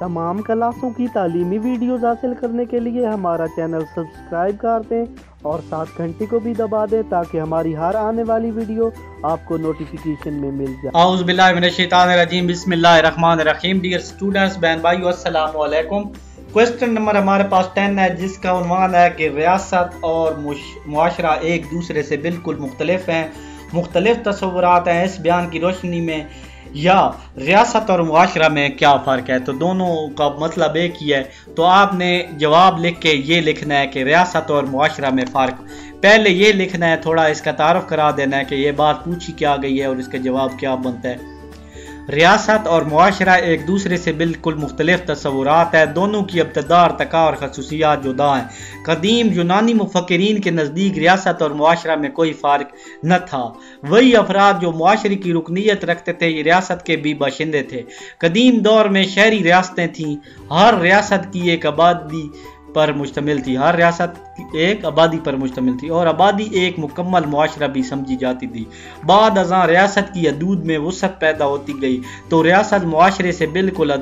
तमाम क्लासों की तालीमी वीडियोज़ हासिल करने के लिए हमारा चैनल सब्सक्राइब कर दें और साथ घंटी को भी दबा दें ताकि हमारी हर आने वाली वीडियो आपको नोटिफिकेशन में मिल जाए। आउज़ु बिल्लाहि मिनश शैतानिर रजीम, बिस्मिल्लाहिर्रहमानिर रहीम। डियर स्टूडेंट्स, बहन भाइयों, अस्सलाम वालेकुम। क्वेश्चन नंबर हमारे पास 10 है, जिसका उन्वान है कि रियासत और मुआशरा एक दूसरे से बिल्कुल मुख्तलिफ हैं। मुख्तलिफ तस्वुरात हैं, इस बयान की रोशनी में या रियासत और मुआशरा में क्या फ़र्क है। तो दोनों का मतलब एक ही है। तो आपने जवाब लिख के ये लिखना है कि रियासत और मुआशरा में फ़र्क। पहले ये लिखना है, थोड़ा इसका तारुफ करा देना है कि ये बात पूछी क्या गई है और इसका जवाब क्या बनता है। रियासत और मुआशरा एक दूसरे से बिल्कुल मुख्तलिफ तस्वुरात है। दोनों की इब्तदा, अर्तका और खसूसियात जुदा हैं। कदीम यूनानी मुफक्किरीन के नज़दीक रियासत और मुआशरा में कोई फ़र्क न था। वही अफराद जो मुआशरे की रुकनीत रखते थे ये रियासत के भी बाशिंदे थे। कदीम दौर में शहरी रियासतें थीं। हर रियासत की एक आबादी पर मुश्तमिल थी। हर रियासत एक आबादी पर मुश्तमिल थी और आबादी एक मुकम्मल मुआशरा भी समझी जाती थी। बाद अज़ां रियासत की हदूद में वसअत पैदा होती गई तो रियासत मुआशरे से बिल्कुल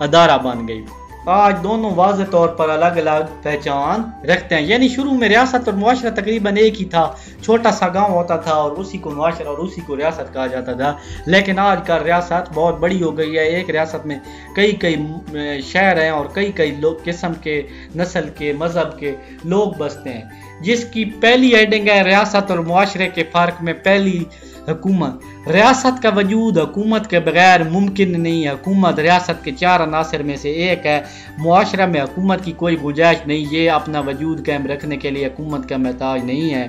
अदारा बन गई। आज दोनों वाज़ेह तौर पर अलग अलग पहचान रखते हैं। यानी शुरू में रियासत और मुआशरा तकरीबन एक ही था। छोटा सा गांव होता था और उसी को मुआशरा और उसी को रियासत कहा जाता था। लेकिन आज का रियासत बहुत बड़ी हो गई है। एक रियासत में कई कई शहर हैं और कई कई लोग किस्म के, नस्ल के, मज़हब के लोग बसते हैं। जिसकी पहली हेडिंग है रियासत और मुआशरे के फ़र्क में। पहली, हुकूमत। रियासत का वजूद हुकूमत के बगैर मुमकिन नहीं है। हुकूमत रियासत के 4 अनासर में से एक है। मुआशरा में हुकूमत की कोई गुंजाइश नहीं। ये अपना वजूद कायम रखने के लिए हुकूमत का महताज नहीं है।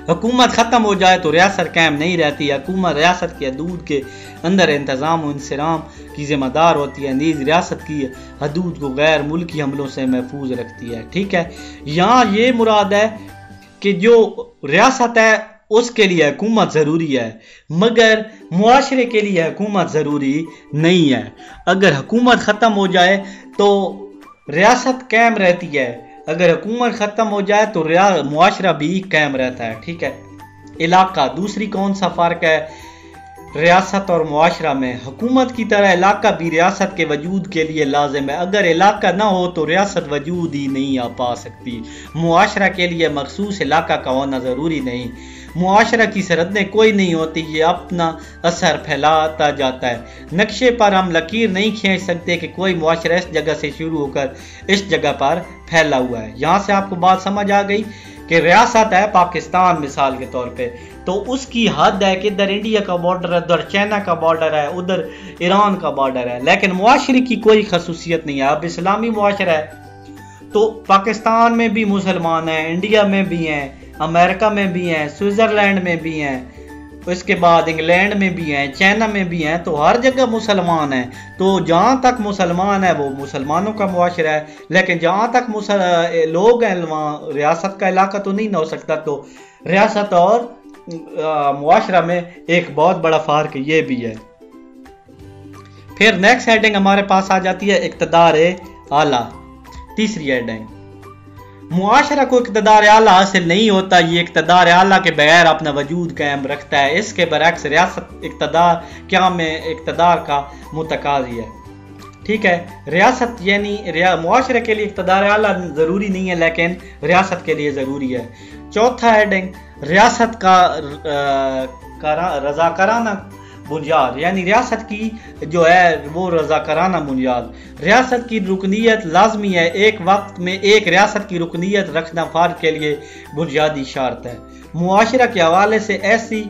हुकूमत ख़त्म हो जाए तो रियासत कायम नहीं रहती। हुकूमत रियासत के हदूद के अंदर इंतज़ाम और इंसराम की ज़िम्मेदार होती है। नीज़ रियासत की हदूद को गैर मुल्की हमलों से महफूज रखती है। ठीक है, यहाँ ये मुराद है कि जो रियासत है उसके लिए हुकूमत ज़रूरी है, मगर मुआशरे के लिए हुकूमत ज़रूरी नहीं है। अगर हुकूमत ख़त्म हो जाए तो रियासत कायम रहती है। अगर हुकूमत ख़त्म हो जाए तो मुआशरा भी कायम रहता है। ठीक है। इलाका, दूसरी कौन सा फ़र्क है रियासत और मुआशरा में। हुकूमत की तरह इलाका भी रियासत के वजूद के लिए लाजिम है। अगर इलाका ना हो तो रियासत वजूद ही नहीं आ पा सकती। मुआशरा के लिए मखसूस इलाका का होना ज़रूरी नहीं। मुआशरा की सरहदें कोई नहीं होती, ये अपना असर फैलाता जाता है। नक्शे पर हम लकीर नहीं खींच सकते कि कोई मुआशरा इस जगह से शुरू होकर इस जगह पर फैला हुआ है। यहाँ से आपको बात समझ आ गई कि रियासत है पाकिस्तान मिसाल के तौर पे, तो उसकी हद है कि इधर इंडिया का बॉर्डर है, उधर चाइना का बॉर्डर है, उधर ईरान का बॉर्डर है। लेकिन मुआशरे की कोई खसूसियत नहीं है। अब इस्लामी मुआशरा है तो पाकिस्तान में भी मुसलमान हैं, इंडिया में भी हैं, अमेरिका में भी हैं, स्विट्ज़रलैंड में भी हैं, उसके बाद इंग्लैंड में भी हैं, चाइना में भी हैं। तो हर जगह मुसलमान हैं। तो जहाँ तक मुसलमान है वो मुसलमानों का मुआशरा है। लेकिन जहाँ तक लोग हैं वहाँ रियासत का इलाका तो नहीं हो सकता। तो रियासत और मुआशरा में एक बहुत बड़ा फ़र्क ये भी है। फिर नेक्स्ट हेडिंग हमारे पास आ जाती है इक़्तिदार आला। तीसरी हेडिंग, मुआशरा को इक़्तिदार आला हासिल नहीं होता, ये इक़्तिदार आला के बगैर अपना वजूद कायम रखता है। इसके बरअक्स रियासत इक़्तिदार क्या में इक़्तिदार का मुतकाज़ी है। ठीक है, रियासत यानी मुआशरे के लिए इक़्तिदार आला ज़रूरी नहीं है, लेकिन रियासत के लिए ज़रूरी है। चौथा हेडिंग, रियासत का रज़ाकाराना बुनियाद, यानी रियासत की जो है वो रज़ाकाराना बुनियाद। रियासत की रुकनीत लाजमी है। एक वक्त में एक रियासत की रुकनीत रखना फ़र्द के लिए बुनियादी शर्त है। मुआशरा के हवाले से ऐसी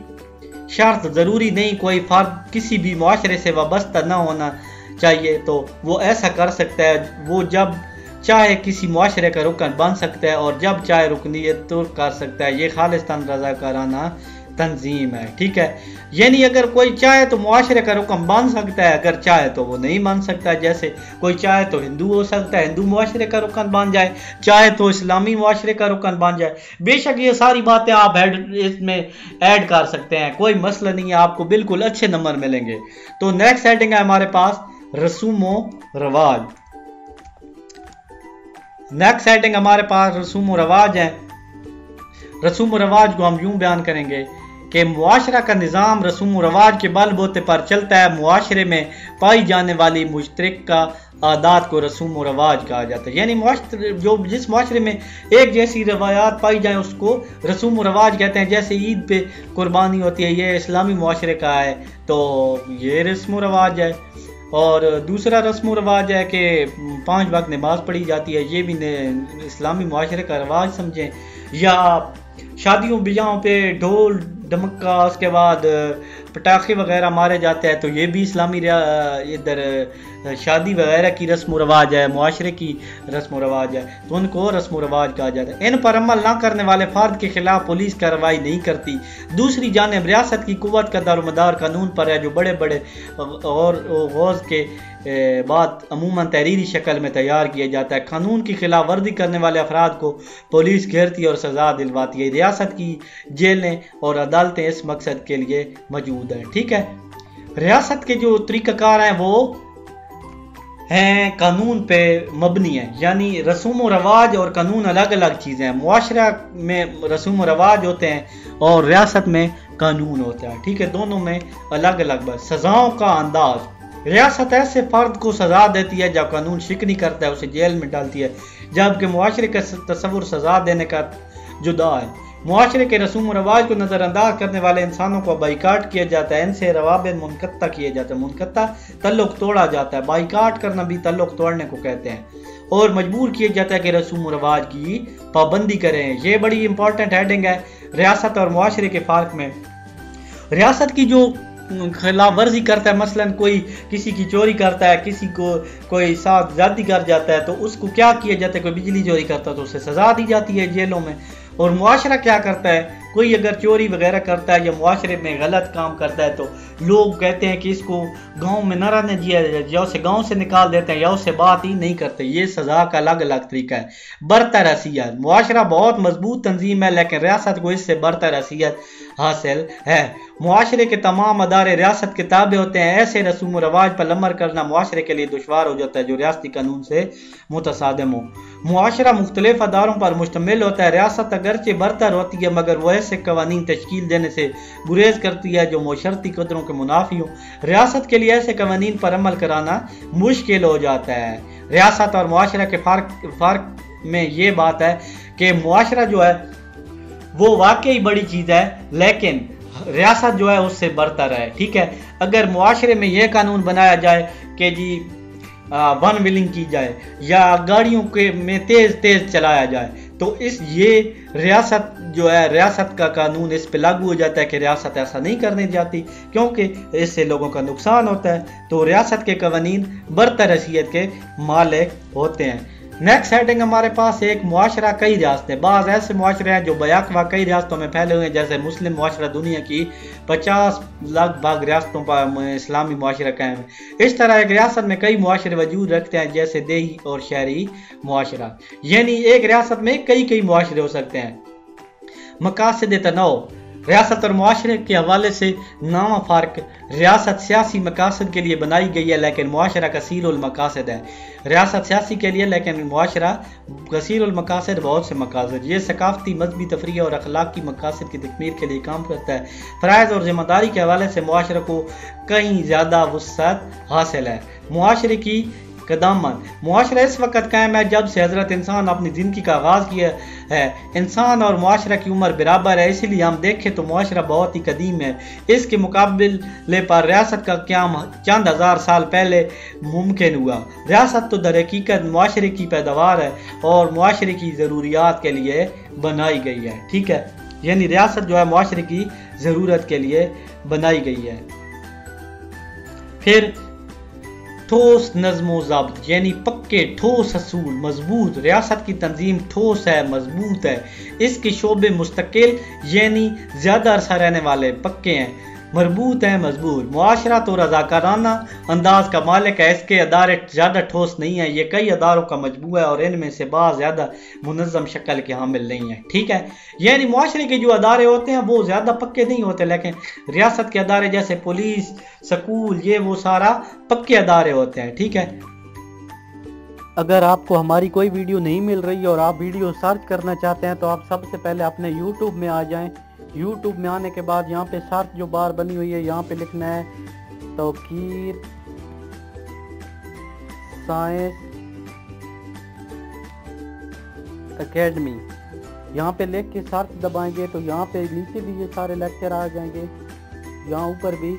शर्त ज़रूरी नहीं। कोई फ़र्द किसी भी मुआशरे से वाबस्ता न होना चाहिए तो वो ऐसा कर सकता है। वो जब चाहे किसी मुआशरे का रुकन बन सकता है और जब चाहे रुकनीत तुर्क कर सकता है। ये खालिस्तान रज़ाकाराना तंजीम है। ठीक है, यानी अगर कोई चाहे तो मुआशरे का रुकन बन सकता है, अगर चाहे तो वो नहीं बन सकता। जैसे कोई चाहे तो हिंदू हो सकता है, हिंदू मुआशरे का रुकन बन जाए, चाहे तो इस्लामी मुआशरे का रुकन बन जाए। बेशक ये सारी बातें आप इसमें ऐड कर सकते हैं, कोई मसला नहीं है, आपको बिल्कुल अच्छे नंबर मिलेंगे। तो नेक्स्ट हेडिंग है हमारे पास रसूमो रवाज। नेक्स्ट हेडिंग हमारे पास रसूम व रवाज है। रसूम व रवाज को हम यूं बयान करेंगे कि मुआशरा का निज़ाम रसूम व रवाज के बलबूते पर चलता है। मुआशरे में पाई जाने वाली मुश्तरक का आदात को रसूम व रवाज कहा जाता है। यानी जिस मुआशरे में एक जैसी रवायात पाई जाए उसको रसूम व रवाज कहते हैं। जैसे ईद पे कुर्बानी होती है, ये इस्लामी मुआशरे का है तो ये रस्म व रवाज है। और दूसरा रस्म व रवाज है कि 5 वक्त नमाज पढ़ी जाती है, ये भी इस्लामी मुआशरे का रवाज समझें। या शादियों ब्याहों पे ढोल ढमक्का, उसके बाद पटाखे वगैरह मारे जाते हैं, तो ये भी इस्लामी इधर शादी वगैरह की रस्म व रवाज है, मुआशरे की रस्म व रवाज है, तो उनको रस्म व रवाज कहा जाता है। इन पर अमल ना करने वाले फर्द के खिलाफ पुलिस कार्रवाई नहीं करती। दूसरी जानिब रियासत की कुव्वत का दारोमदार कानून पर है, जो बड़े बड़े और गौज़ के बाद अमूमन तहरीरी शक्ल में तैयार किया जाता है। कानून की खिलाफ वर्जी करने वाले अफराद को पुलिस घेरती और सजा दिलवाती है। रियासत की जेलें और अदालतें इस मकसद के लिए मौजूद हैं। ठीक है, रियासत के जो तरीक़ाकार हैं वो हैं कानून पे मबनी है, यानी रसूम व रवाज और कानून अलग अलग चीज़ें हैं। मुआशरा में रसूम व रवाज होते हैं और रियासत में कानून होता है। ठीक है, दोनों में अलग अलग बात। सज़ाओं का अंदाज, रियासत ऐसे फर्द को सजा देती है जब कानून शिकनी करता है, उसे जेल में डालती है, जबकि मुआशरे का तस्वुर सजा देने का जुदा है। मुआशरे के रसूम व रवाज को नज़रअंदाज करने वाले इंसानों को बाइकाट किया जाता है, इनसे रवाबित मुनक़त्ता किए जाते हैं। मुनक़त्ता तल्लुक़ तोड़ा जाता है, बाइकाट करना भी तल्लुक़ तोड़ने को कहते हैं। और मजबूर किया जाता है कि रसूम व रवाज की पाबंदी करें। ये बड़ी इंपॉर्टेंट हेडिंग है रियासत और मुआशरे के फ़र्क में। रियासत की जो खिलाफ वर्जी करता है, मसलन कोई किसी की चोरी करता है, किसी को कोई साथ ज्यादती कर जाता है, तो उसको क्या किया जाता है, कोई बिजली चोरी करता है तो उसे सजा दी जाती है जेलों में। और मुआशरा क्या करता है, कोई अगर चोरी वगैरह करता है या मुआशरे में गलत काम करता है तो लोग कहते हैं कि इसको गांव में न रहने दिया जाए, या उसे गांव से निकाल देते हैं या उससे बात ही नहीं करते। ये सजा का अलग अलग तरीका है। बरतर हैसियत, मुआशरा बहुत मजबूत तंजीम है लेकिन रियासत को इससे बरतर हैसियत हासिल है। मुआशरे के तमाम अदारे रियासत के ताबे होते हैं। ऐसे रसूम व रवाज पर अमल करना मुआशरे के लिए दुश्वार हो जाता है जो रियासती कानून से मुतसादिम हो। मुआशरा मुख्तलिफ अदारों पर मुश्तमिल होता है। रियासत अगरचे बरतर होती है मगर वो ऐसे कवानीन तश्कील देने से गुरेज करती है जो मुशर्रती कदरों के मुनाफी हो। रियासत के लिए ऐसे कवानीन पर अमल कराना मुश्किल हो जाता है। रियासत और मुआशरा के फ़र्क में ये बात है कि मुआशरा जो है वो वाकई बड़ी चीज़ है लेकिन रियासत जो है उससे बरतर है। ठीक है, अगर मुआशरे में यह कानून बनाया जाए कि जी वन व्हीलिंग की जाए या गाड़ियों के में तेज चलाया जाए तो ये रियासत जो है, रियासत का कानून इस पे लागू हो जाता है कि रियासत ऐसा नहीं करने जाती क्योंकि इससे लोगों का नुकसान होता है। तो रियासत के कवानीन बरतर हैसियत के मालिक होते हैं। नेक्स्ट हेडिंग हमारे पास एक मुआशरा कई रियासतें। बाज़ ऐसे मुआशरे हैं जो बैक कई रियासतों में फैले हुए हैं, जैसे मुस्लिम मुआशरा दुनिया की 50 लगभग रियासतों पर इस्लामी मुआशरा कायम है। इस तरह एक रियासत में कई मुआशरे वजूद रखते हैं जैसे देही और शहरी मुआशरा, यानी एक रियासत में कई मुआशरे हो सकते हैं। मकासद तनव, रियासत और मुआशरे के हवाले से नामा फ़र्क। रियासत सियासी मकासद के लिए बनाई गई है लेकिन मुआशरा कसीरुल मकासद है। रियासत सियासी के लिए लेकिन मुआशरा कसीरुल मकासद, बहुत से मकासद। ये सकाफती, मजहबी, तफरीह और अखलाकी मकासद की तकमील के लिए काम करता है। फ़राइज़ और ज़िम्मेदारी के हवाले से मुआशरे को कहीं ज़्यादा वुसअत हासिल है। मुआशरे की कदामत, मुआशरा इस वक्त कायम है जब से हज़रत इंसान अपनी ज़िंदगी का आगाज़ किया है। इंसान और मुआशरा की उम्र बराबर है, इसलिए हम देखें तो मुआशरा बहुत ही कदीम है। इसके मुकाबले पर रियासत का क़याम चंद हज़ार साल पहले मुमकिन हुआ। रियासत तो दर हकीकत मुआशरे की पैदावार है और मुआशरे की ज़रूरियात के लिए बनाई गई है। ठीक है, यानी रियासत जो है मुआशरे की ज़रूरत के लिए बनाई गई है। फिर ठोस नज़्मो ज़ाब्त, यानी पक्के ठोस असूल, मजबूत। रियासत की तंजीम ठोस है, मजबूत है। इसके शोबे मुस्तकिल यानी ज़्यादा अरसा रहने वाले, पक्के हैं, मजबूत हैं, मजबूत। मुआशरा तो रज़ाकाराना अंदाज का मालिक है। इसके अदारे ज़्यादा ठोस नहीं है, ये कई अदारों का मजबूआ है और इनमें से बाज़ ज़्यादा मुनज़्ज़म शक्ल के हामिल नहीं है। ठीक है, यानी मुआशरे के जो अदारे होते हैं वो ज़्यादा पक्के नहीं होते, लेकिन रियासत के अदारे जैसे पुलिस, स्कूल, ये वो सारा पक्के अदारे होते हैं। ठीक है, अगर आपको हमारी कोई वीडियो नहीं मिल रही और आप वीडियो सर्च करना चाहते हैं तो आप सबसे पहले अपने YouTube में आ जाएं। यूट्यूब में आने के बाद यहाँ पे सर्च जो बार बनी हुई है यहाँ पे लिखना है तौकीर साइंस एकेडमी। यहाँ पे लिख के सर्च दबाएंगे तो यहाँ पे नीचे भी ये सारे लेक्चर आ जाएंगे, यहाँ ऊपर भी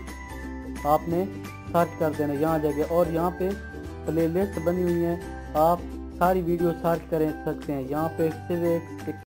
आपने सर्च कर देना, यहाँ जाएंगे और यहाँ पे प्लेलिस्ट बनी हुई है, आप सारी वीडियो सर्च कर सकते हैं। यहाँ पे सिर्फ